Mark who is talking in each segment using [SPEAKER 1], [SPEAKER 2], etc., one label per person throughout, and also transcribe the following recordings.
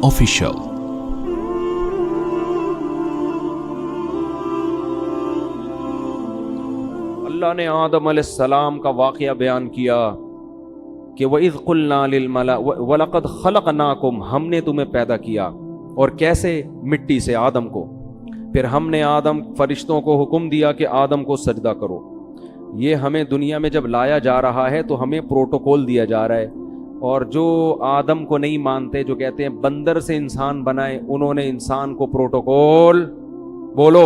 [SPEAKER 1] Official.
[SPEAKER 2] اللہ نے آدم علیہ السلام کا واقعہ بیان کیا کہ وَإِذْ قُلْنَا لِلْمَلَائِكَةِ وَلَقَدْ خَلَقْنَاكُمْ، ہم نے تمہیں پیدا کیا، اور کیسے؟ مٹی سے، آدم کو۔ پھر ہم نے فرشتوں کو حکم دیا کہ آدم کو سجدہ کرو۔ یہ ہمیں دنیا میں جب لایا جا رہا ہے تو ہمیں پروٹوکول دیا جا رہا ہے، اور جو آدم کو نہیں مانتے، جو کہتے ہیں بندر سے انسان بنائے، انہوں نے انسان کو پروٹوکول بولو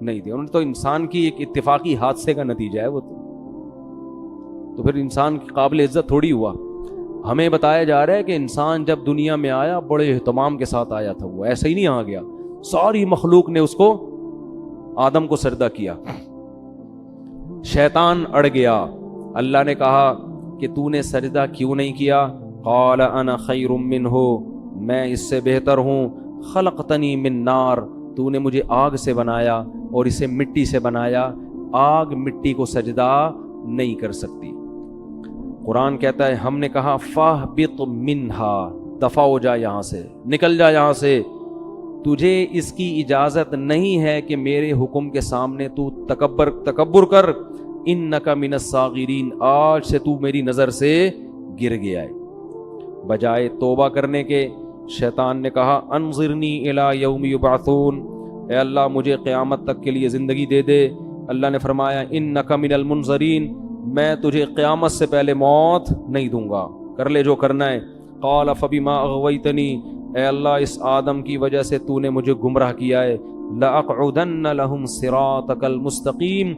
[SPEAKER 2] نہیں دیا، انہوں نے تو انسان کی ایک اتفاقی حادثے کا نتیجہ ہے وہ تو پھر انسان کی قابل عزت تھوڑی ہوا۔ ہمیں بتایا جا رہا ہے کہ انسان جب دنیا میں آیا بڑے اہتمام کے ساتھ آیا تھا، وہ ایسے ہی نہیں آ گیا، ساری مخلوق نے اس کو، آدم کو سجدہ کیا۔ شیطان اڑ گیا، اللہ نے کہا کہ تو نے سجدہ کیوں نہیں کیا؟ قال انا خیر منہ، میں اس سے بہتر ہوں، خلقتنی من نار، تو نے مجھے آگ سے بنایا اور اسے مٹی سے بنایا، آگ مٹی کو سجدہ نہیں کر سکتی۔ قرآن کہتا ہے ہم نے کہا فاہبط منہا، دفع ہو جا یہاں سے، نکل جا یہاں سے، تجھے اس کی اجازت نہیں ہے کہ میرے حکم کے سامنے تو تکبر کر، انک من الصاغرین، آج سے تو میری نظر سے گر گیا ہے۔ بجائے توبہ کرنے کے شیطان نے کہا انظرنی الی یوم یبعثون، اے اللہ مجھے قیامت تک کے لیے زندگی دے دے۔ اللہ نے فرمایا انک من المنظرین، میں تجھے قیامت سے پہلے موت نہیں دوں گا، کر لے جو کرنا ہے۔ قال فبما اغویتنی، اے اللہ اس آدم کی وجہ سے تو نے مجھے گمراہ کیا ہے، لأقعدن لهم صراطک المستقیم،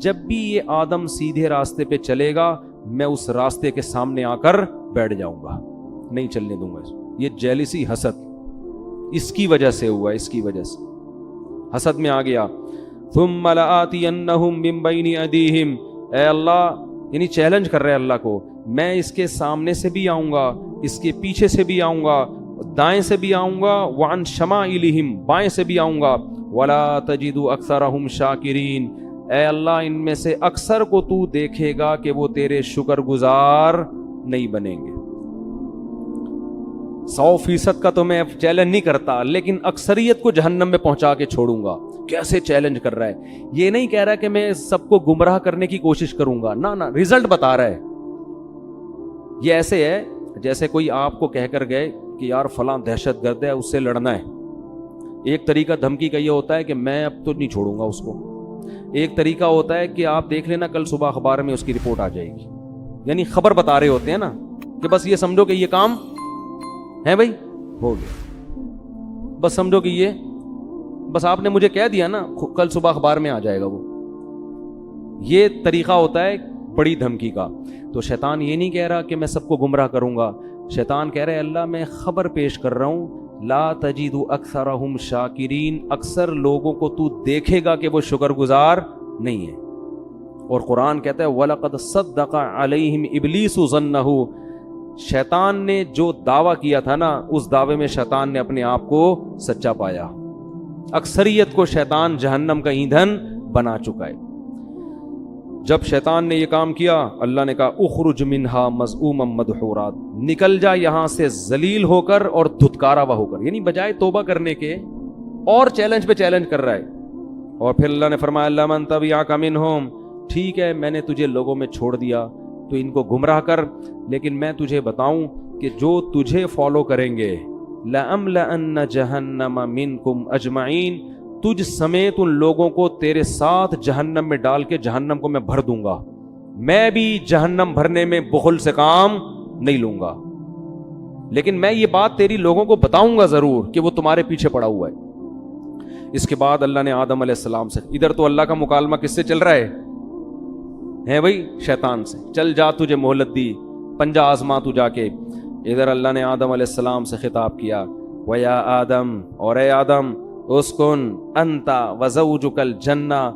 [SPEAKER 2] جب بھی یہ آدم سیدھے راستے پہ چلے گا میں اس راستے کے سامنے آ کر بیٹھ جاؤں گا، نہیں چلنے دوں گا۔ یہ جیلسی، حسد، اس کی وجہ سے ہوا، اس کی وجہ سے حسد میں آ گیا۔ ثم لآتینہم من بین ایدیہم، اے اللہ، یعنی چیلنج کر رہے اللہ کو، میں اس کے سامنے سے بھی آؤں گا، اس کے پیچھے سے بھی آؤں گا، دائیں سے بھی آؤں گا، وعن شمائلہم، بائیں سے بھی آؤں گا، ولا تجد اکثرہم شاکرین، اے اللہ ان میں سے اکثر کو تو دیکھے گا کہ وہ تیرے شکر گزار نہیں بنیں گے۔ 100% کا تو میں چیلنج نہیں کرتا، لیکن اکثریت کو جہنم میں پہنچا کے چھوڑوں گا۔ کیسے چیلنج کر رہا ہے؟ یہ نہیں کہہ رہا کہ میں سب کو گمراہ کرنے کی کوشش کروں گا، نہ رزلٹ بتا رہا ہے۔ یہ ایسے ہے جیسے کوئی آپ کو کہہ کر گئے کہ یار فلاں دہشت گرد ہے، اس سے لڑنا ہے۔ ایک طریقہ دھمکی کا یہ ہوتا ہے کہ میں اب تو نہیں چھوڑوں گا اس کو۔ ایک طریقہ ہوتا ہے کہ آپ دیکھ لینا کل صبح اخبار میں اس کی رپورٹ آ جائے گی، یعنی خبر بتا رہے ہوتے ہیں نا کہ بس یہ سمجھو کہ یہ کام ہے بھائی، ہو گیا، بس سمجھو کہ یہ، بس آپ نے مجھے کہہ دیا نا کل صبح اخبار میں آ جائے گا وہ۔ یہ طریقہ ہوتا ہے بڑی دھمکی کا۔ تو شیطان یہ نہیں کہہ رہا کہ میں سب کو گمراہ کروں گا، شیطان کہہ رہے اللہ میں خبر پیش کر رہا ہوں، لا تجد اکثرہم شاکرین، اکثر لوگوں کو تو دیکھے گا کہ وہ شکر گزار نہیں ہے۔ اور قرآن کہتا ہے وَلَقَدْ صَدَّقَ عَلَيْهِمْ إِبْلِيسُ ظَنَّهُ، شیطان نے جو دعویٰ کیا تھا نا، اس دعوے میں شیطان نے اپنے آپ کو سچا پایا۔ اکثریت کو شیطان جہنم کا ایندھن بنا چکا ہے۔ جب شیطان نے یہ کام کیا، اللہ نے کہا اخرج منہا مذءوما مدحورا، نکل جا یہاں سے ذلیل ہو کر اور دھتکارا ہوا ہو کر، یعنی بجائے توبہ کرنے کے اور چیلنج پہ چیلنج کر رہا ہے۔ اور پھر اللہ نے فرمایا اللہ من تبعک منہم، ٹھیک ہے میں نے تجھے لوگوں میں چھوڑ دیا تو ان کو گمراہ کر، لیکن میں تجھے بتاؤں کہ جو تجھے فالو کریں گے لَأَمْلَأَنَّ جَهَنَّمَ مِنْكُمْ أَجْمَعِينَ، تجھ سمیت ان لوگوں کو تیرے ساتھ جہنم میں ڈال کے جہنم کو میں بھر دوں گا۔ میں بھی جہنم بھرنے میں بخل سے کام نہیں لوں گا، لیکن میں یہ بات تیری لوگوں کو بتاؤں گا ضرور کہ وہ تمہارے پیچھے پڑا ہوا ہے۔ اس کے بعد اللہ نے آدم علیہ السلام سے، ادھر تو اللہ کا مکالمہ کس سے چل رہا ہے بھائی؟ شیطان سے، چل جا تجھے مہلت دی، پنجہ آزما تو جا کے۔ ادھر اللہ نے آدم علیہ السلام سے خطاب کیا وَيَا آدم، اور اے آدم، اسکن انت وزوجک الجنہ،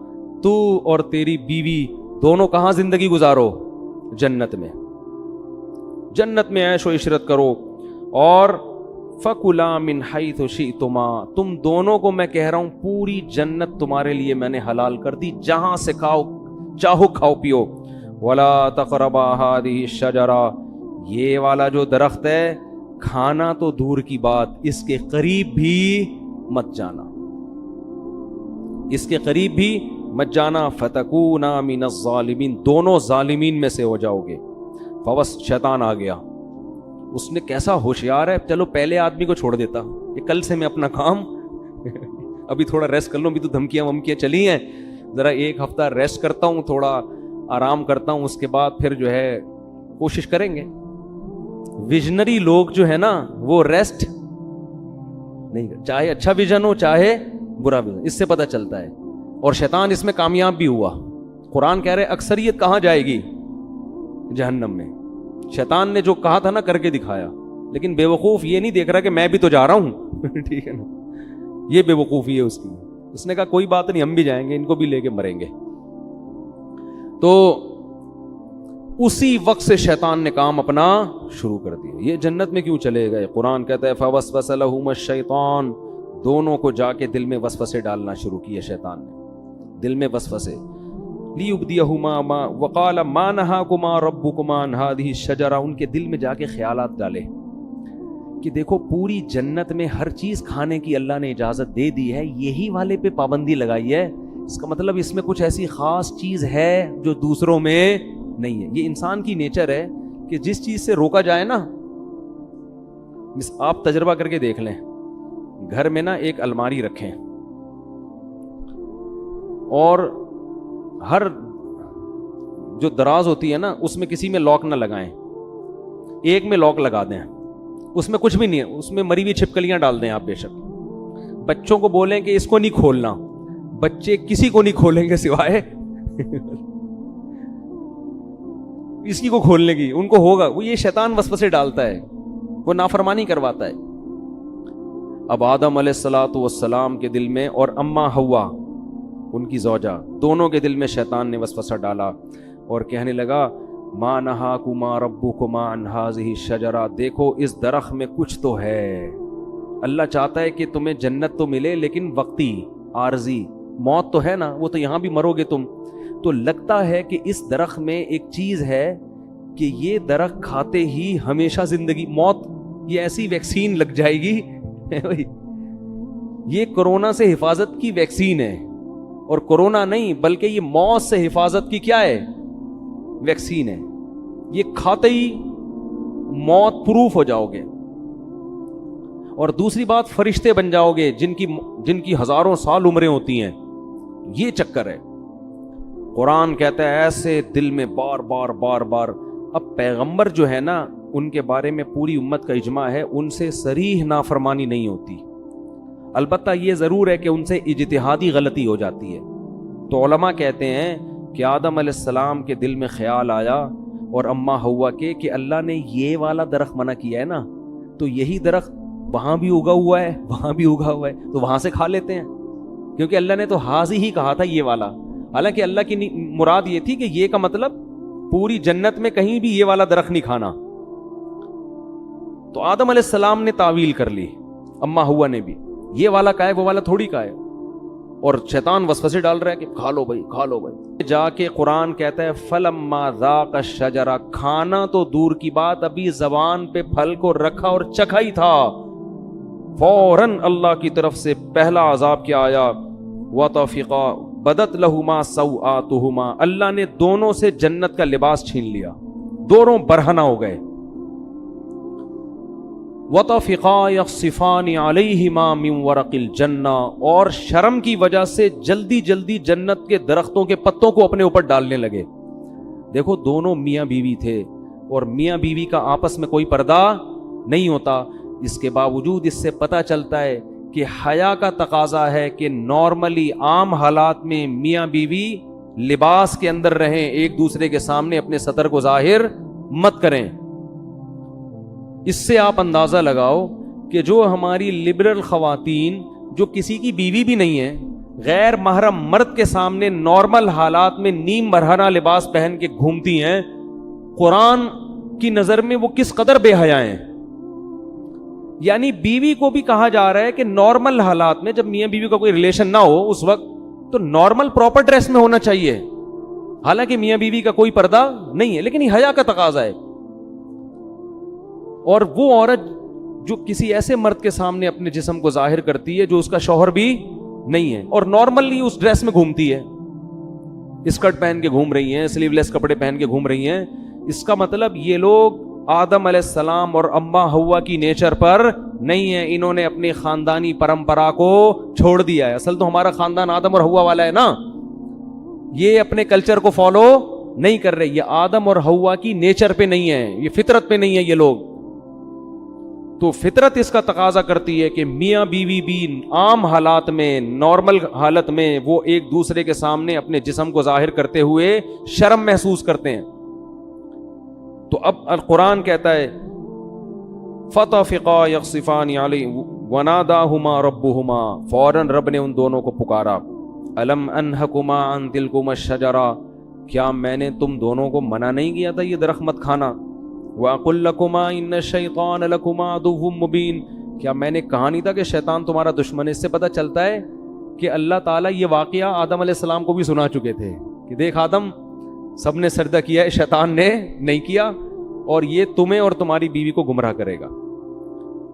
[SPEAKER 2] تو اور تیری بیوی دونوں کہاں زندگی گزارو؟ جنت میں، جنت میں عیش و عشرت کرو، اور فَكُلَا مِنْ حَيْثُ شِئْتُمَا، تم دونوں کو میں کہہ رہا ہوں پوری جنت تمہارے لیے میں نے حلال کر دی، جہاں سے کھاؤ چاہو کھاؤ پیو۔ وَلَا تَقْرَبَا هَٰذِهِ الشَّجَرَةَ، یہ والا جو درخت ہے کھانا تو دور کی بات، اس کے قریب بھی مت جانا، اس کے قریب بھی مت جانا. فتکونا من الظالمین، دونوں ظالمین میں سے ہو جاؤ گے. فوس شیطان آ گیا، اس نے کیسا ہوشیار ہے، چلو پہلے آدمی کو چھوڑ دیتا، کہ کل سے میں اپنا کام ابھی تھوڑا ریسٹ کر لوں، ابھی تو دھمکیاں ومکیاں چلی ہیں، ذرا ایک ہفتہ ریسٹ کرتا ہوں، تھوڑا آرام کرتا ہوں، اس کے بعد پھر جو ہے کوشش کریں گے. ویژنری لوگ جو ہے نا وہ ریسٹ نہیں، چاہے اچھا ویژن ہو چاہے برا ویژن، اس سے پتہ چلتا ہے. اور شیطان اس میں کامیاب بھی ہوا. قرآن کہہ رہے اکثریت کہاں جائے گی؟ جہنم میں. شیطان نے جو کہا تھا نا کر کے دکھایا، لیکن بے وقوف یہ نہیں دیکھ رہا کہ میں بھی تو جا رہا ہوں ٹھیک ہے نا، یہ بے وقوفی ہے اس کی. اس نے کہا کوئی بات نہیں، ہم بھی جائیں گے، ان کو بھی لے کے مریں گے. تو اسی وقت سے شیطان نے کام اپنا شروع کر دیا. یہ جنت میں کیوں چلے گئے؟ قرآن کہتا ہے فوسوس لہما الشیطان، دونوں کو جا کے دل میں وسوسے ڈالنا شروع کیے شیطان نے، دل میں وسوسے. لیبدیہما ما وقال ما نہاکما ربکما عن ہذہ الشجرہ، ان کے دل میں جا کے خیالات ڈالے کہ دیکھو پوری جنت میں ہر چیز کھانے کی اللہ نے اجازت دے دی ہے، یہی والے پہ پابندی لگائی ہے، اس کا مطلب اس میں کچھ ایسی خاص چیز ہے جو دوسروں میں نہیں ہے. یہ انسان کی نیچر ہے کہ جس چیز سے روکا جائے نا، آپ تجربہ کر کے دیکھ لیں، گھر میں نا ایک الماری رکھیں اور ہر جو دراز ہوتی ہے نا اس میں کسی میں لاک نہ لگائیں، ایک میں لاک لگا دیں، اس میں کچھ بھی نہیں ہے، اس میں مری ہوئی چھپکلیاں ڈال دیں آپ. بے شک بچوں کو بولیں کہ اس کو نہیں کھولنا، بچے کسی کو نہیں کھولیں گے سوائے اسی کو کھولنے کی، ان کو ہوگا. وہ یہ شیطان وسوسے ڈالتا ہے، وہ نافرمانی کرواتا ہے. اب آدم علیہ الصلوۃ والسلام کے دل میں اور اما حوا ان کی زوجہ، دونوں کے دل میں شیطان نے وسوسہ ڈالا اور کہنے لگا ما نہاکما ربکما عن ہذہ الشجرہ، دیکھو اس درخت میں کچھ تو ہے، اللہ چاہتا ہے کہ تمہیں جنت تو ملے لیکن وقتی، عارضی، موت تو ہے نا، وہ تو یہاں بھی مرو گے تم. تو لگتا ہے کہ اس درخت میں ایک چیز ہے کہ یہ درخت کھاتے ہی ہمیشہ زندگی، موت، یہ ایسی ویکسین لگ جائے گی یہ کرونا سے حفاظت کی ویکسین ہے، اور کرونا نہیں بلکہ یہ موت سے حفاظت کی کیا ہے؟ ویکسین ہے. یہ کھاتے ہی موت پروف ہو جاؤ گے. اور دوسری بات، فرشتے بن جاؤ گے جن کی ہزاروں سال عمریں ہوتی ہیں. یہ چکر ہے. قرآن کہتا ہے ایسے دل میں بار بار بار بار. اب پیغمبر جو ہے نا ان کے بارے میں پوری امت کا اجماع ہے، ان سے صریح نافرمانی نہیں ہوتی. البتہ یہ ضرور ہے کہ ان سے اجتہادی غلطی ہو جاتی ہے. تو علماء کہتے ہیں کہ آدم علیہ السلام کے دل میں خیال آیا اور اما حوا کے کہ اللہ نے یہ والا درخت منع کیا ہے نا، تو یہی درخت وہاں بھی اگا ہوا ہے، وہاں بھی اگا ہوا ہے، تو وہاں سے کھا لیتے ہیں، کیونکہ اللہ نے تو حاضی ہی کہا تھا یہ والا. حالانکہ اللہ کی مراد یہ تھی کہ یہ کا مطلب پوری جنت میں کہیں بھی یہ والا درخت نہیں کھانا. تو آدم علیہ السلام نے تعویل کر لی، اما حوا نے بھی، یہ والا کا ہے وہ والا تھوڑی کا ہے. اور شیطان وسوسے ڈال رہا ہے کہ کھا لو بھائی، کھا لو بھائی. جا کے قرآن کہتا ہے فلما ذاق الشجرہ، کھانا تو دور کی بات، ابھی زبان پہ پھل کو رکھا اور چکھا ہی تھا، فوراً اللہ کی طرف سے پہلا عذاب کیا آیا، وطفقا بدت لہما سوآتہما، اللہ نے دونوں سے جنت کا لباس چھین لیا، دونوں برہنہ ہو گئے. وطفقا یخصفان علیہما من ورق الجنہ، اور شرم کی وجہ سے جلدی جلدی جنت کے درختوں کے پتوں کو اپنے اوپر ڈالنے لگے. دیکھو دونوں میاں بیوی تھے، اور میاں بیوی کا آپس میں کوئی پردہ نہیں ہوتا. اس کے باوجود اس سے پتہ چلتا ہے کہ حیا کا تقاضا ہے کہ نارملی عام حالات میں میاں بیوی لباس کے اندر رہیں، ایک دوسرے کے سامنے اپنے سطر کو ظاہر مت کریں. اس سے آپ اندازہ لگاؤ کہ جو ہماری لبرل خواتین جو کسی کی بیوی بھی نہیں ہے، غیر محرم مرد کے سامنے نارمل حالات میں نیم برہنہ لباس پہن کے گھومتی ہیں، قرآن کی نظر میں وہ کس قدر بے حیا ہیں. یعنی بیوی کو بھی کہا جا رہا ہے کہ نارمل حالات میں جب میاں بیوی کا کوئی ریلیشن نہ ہو اس وقت تو نارمل پراپر ڈریس میں ہونا چاہیے، حالانکہ میاں بیوی کا کوئی پردہ نہیں ہے، لیکن یہ حیا کا تقاضا ہے. اور وہ عورت جو کسی ایسے مرد کے سامنے اپنے جسم کو ظاہر کرتی ہے جو اس کا شوہر بھی نہیں ہے اور نارملی اس ڈریس میں گھومتی ہے, اسکرٹ پہن کے گھوم رہی ہیں, سلیو لیس کپڑے پہن کے گھوم رہی ہیں, اس کا مطلب یہ لوگ آدم علیہ السلام اور اما ہوا کی نیچر پر نہیں ہے, انہوں نے اپنی خاندانی پرمپرا کو چھوڑ دیا ہے. اصل تو ہمارا خاندان آدم اور ہوا والا ہے نا, یہ اپنے کلچر کو فالو نہیں کر رہے, یہ آدم اور ہوا کی نیچر پہ نہیں ہے, یہ فطرت پہ نہیں ہے یہ لوگ. تو فطرت اس کا تقاضا کرتی ہے کہ میاں بیوی بھی عام حالات میں, نارمل حالت میں وہ ایک دوسرے کے سامنے اپنے جسم کو ظاہر کرتے ہوئے شرم محسوس کرتے ہیں. تو اب القرآن کہتا ہے فَطَفِقَا يَخْصِفَانِ عَلَيْهِ وَنَادَاهُمَا رَبُّهُمَا, فوراً رب نے ان دونوں کو پکارا, أَلَمْ أَنْهَكُمَا عَنْ تِلْكُمَا الشَّجَرَةِ, کیا میں نے تم دونوں کو منع نہیں کیا تھا یہ درخت مت کھانا, وَأَقُلْ لَكُمَا إِنَّ الشَّيْطَانَ لَكُمَا عَدُوٌّ مُّبِينٌ, کیا میں نے کہا نہیں تھا کہ شیطان تمہارا دشمن ہے. اس سے پتہ چلتا ہے کہ اللہ تعالیٰ یہ واقعہ آدم علیہ السلام کو بھی سنا چکے تھے کہ دیکھ آدم, سب نے سجدہ کیا ہے, شیطان نے نہیں کیا, اور یہ تمہیں اور تمہاری بیوی کو گمراہ کرے گا.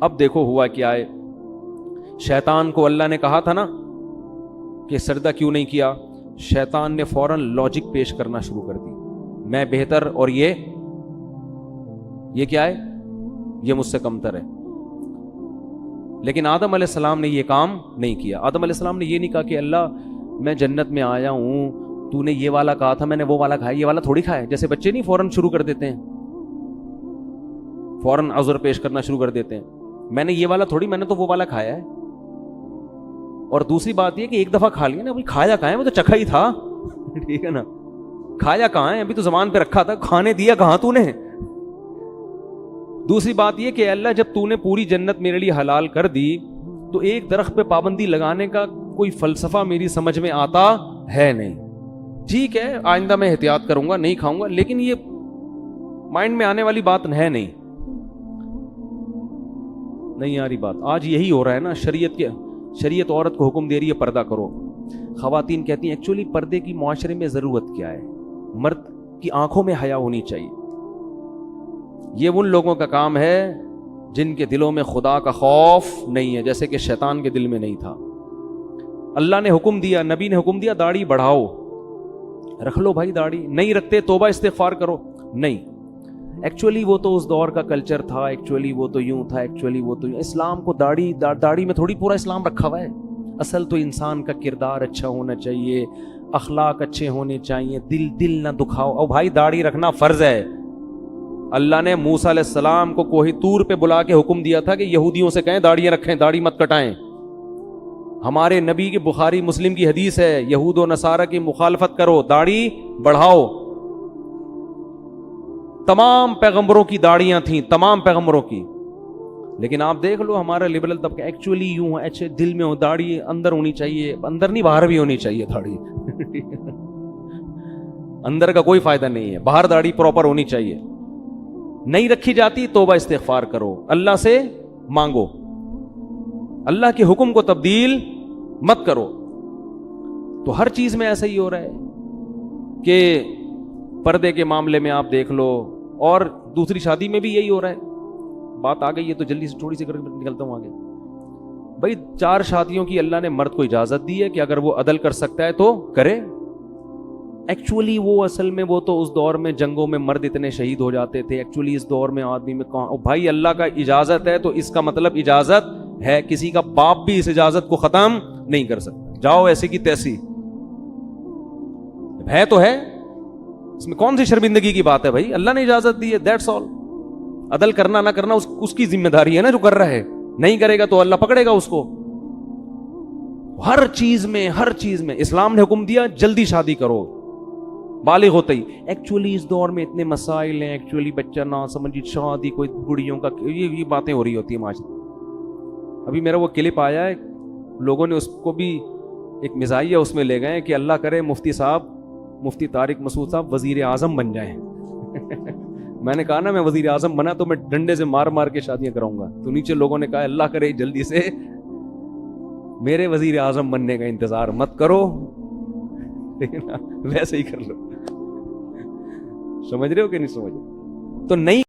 [SPEAKER 2] اب دیکھو ہوا کیا ہے, شیطان کو اللہ نے کہا تھا نا کہ سجدہ کیوں نہیں کیا, شیطان نے فوراً لاجک پیش کرنا شروع کر دی, میں بہتر اور یہ کیا ہے, یہ مجھ سے کمتر ہے. لیکن آدم علیہ السلام نے یہ کام نہیں کیا. آدم علیہ السلام نے یہ نہیں کہا کہ اللہ میں جنت میں آیا ہوں, تو نے یہ والا کہا تھا, میں نے وہ والا کھایا, یہ والا تھوڑی کھایا. جیسے بچے نہیں فوراً شروع کر دیتے ہیں, فوراً عذر پیش کرنا شروع کر دیتے ہیں, میں نے یہ والا تھوڑی, میں نے تو وہ والا کھایا ہے. اور دوسری بات یہ کہ ایک دفعہ کھا لیا نا, ابھی کھایا کہاں ہے, وہ تو چکھا ہی تھا, ٹھیک ہے نا, کھایا کہاں ہے, ابھی تو زبان پہ رکھا تھا, کھانے دیا کہاں تو نے. دوسری بات یہ کہ اللہ جب تو نے پوری جنت میرے لیے حلال کر دی تو ایک درخت پہ پابندی لگانے کا کوئی فلسفہ میری سمجھ میں آتا ہے نہیں. ٹھیک ہے آئندہ میں احتیاط کروں گا, نہیں کھاؤں گا, لیکن یہ مائنڈ میں آنے والی بات ہے نہیں آ رہی بات. آج یہی ہو رہا ہے نا, شریعت عورت کو حکم دے رہی ہے پردہ کرو. خواتین کہتی ہیں ایکچولی پردے کی معاشرے میں ضرورت کیا ہے, مرد کی آنکھوں میں حیا ہونی چاہیے. یہ ان لوگوں کا کام ہے جن کے دلوں میں خدا کا خوف نہیں ہے, جیسے کہ شیطان کے دل میں نہیں تھا. اللہ نے حکم دیا, نبی نے حکم دیا داڑھی بڑھاؤ, رکھ لو بھائی داڑھی, نہیں رکھتے توبہ استغفار کرو. نہیں, ایکچولی وہ تو اس دور کا کلچر تھا, ایکچولی وہ تو یوں تھا, ایکچولی وہ تو یوں. اسلام کو داڑھی میں تھوڑی پورا اسلام رکھا ہوا ہے. اصل تو انسان کا کردار اچھا ہونا چاہیے, اخلاق اچھے ہونے چاہیے, دل نہ دکھاؤ. اور بھائی داڑھی رکھنا فرض ہے. اللہ نے موسیٰ علیہ السلام کو کوہ طور پہ بلا کے حکم دیا تھا کہ یہودیوں سے کہیں داڑیاں رکھیں, داڑھی مت کٹائیں. ہمارے نبی کی بخاری مسلم کی حدیث ہے, یہود و نصارہ کی مخالفت کرو, داڑھی بڑھاؤ. تمام پیغمبروں کی داڑیاں تھیں, تمام پیغمبروں کی. لیکن آپ دیکھ لو ہمارا لبرل طبقہ ایکچولی یوں ہے, اچھے دل میں ہو, داڑھی اندر ہونی چاہیے, اندر نہیں باہر بھی ہونی چاہیے داڑھی. اندر کا کوئی فائدہ نہیں ہے, باہر داڑھی پراپر ہونی چاہیے. نہیں رکھی جاتی توبہ استغفار کرو, اللہ سے مانگو, اللہ کے حکم کو تبدیل مت کرو. تو ہر چیز میں ایسا ہی ہو رہا ہے کہ پردے کے معاملے میں آپ دیکھ لو, اور دوسری شادی میں بھی یہی ہو رہا ہے. بات آ گئی ہے تو جلدی سے تھوڑی سی کر نکلتا ہوں آگے. بھائی 4 شادیوں کی اللہ نے مرد کو اجازت دی ہے کہ اگر وہ عدل کر سکتا ہے تو کرے. ایکچولی وہ اصل میں وہ تو اس دور میں جنگوں میں مرد اتنے شہید ہو جاتے تھے, ایکچولی اس دور میں آدمی میں کہاں. بھائی اللہ کا اجازت ہے تو اس کا مطلب اجازت ہے, کسی کا باپ بھی اس اجازت کو ختم نہیں کر سکتا. جاؤ ایسے کی تیسی, ہے تو ہے, اس میں کون سی شرمندگی کی بات ہے بھائی, اللہ نے اجازت دی ہے, دیٹس آل. عدل کرنا نہ کرنا اس کی ذمہ داری ہے نا, جو کر رہا ہے. نہیں کرے گا تو اللہ پکڑے گا اس کو. ہر چیز میں اسلام نے حکم دیا جلدی شادی کرو بالغ ہوتے ہی. ایکچولی اس دور میں اتنے مسائل ہیں, ایکچولی بچہ نہ سمجھی, شادی کوئی بڑیوں کا, یہ باتیں ہو رہی ہوتی ہیں معاشرے. ابھی میرا وہ کلپ آیا ہے, لوگوں نے اس کو بھی ایک مزاحیہ اس میں لے گئے کہ اللہ کرے مفتی طارق مسعود صاحب وزیر اعظم بن جائیں. میں نے کہا نا میں وزیر اعظم بنا تو میں ڈنڈے سے مار کے شادیاں کراؤں گا. تو نیچے لوگوں نے کہا اللہ کرے جلدی سے میرے وزیر اعظم بننے کا انتظار مت کرو, ویسے ہی کر لو. سمجھ رہے ہو کہ نہیں سمجھ رہے؟ تو نہیں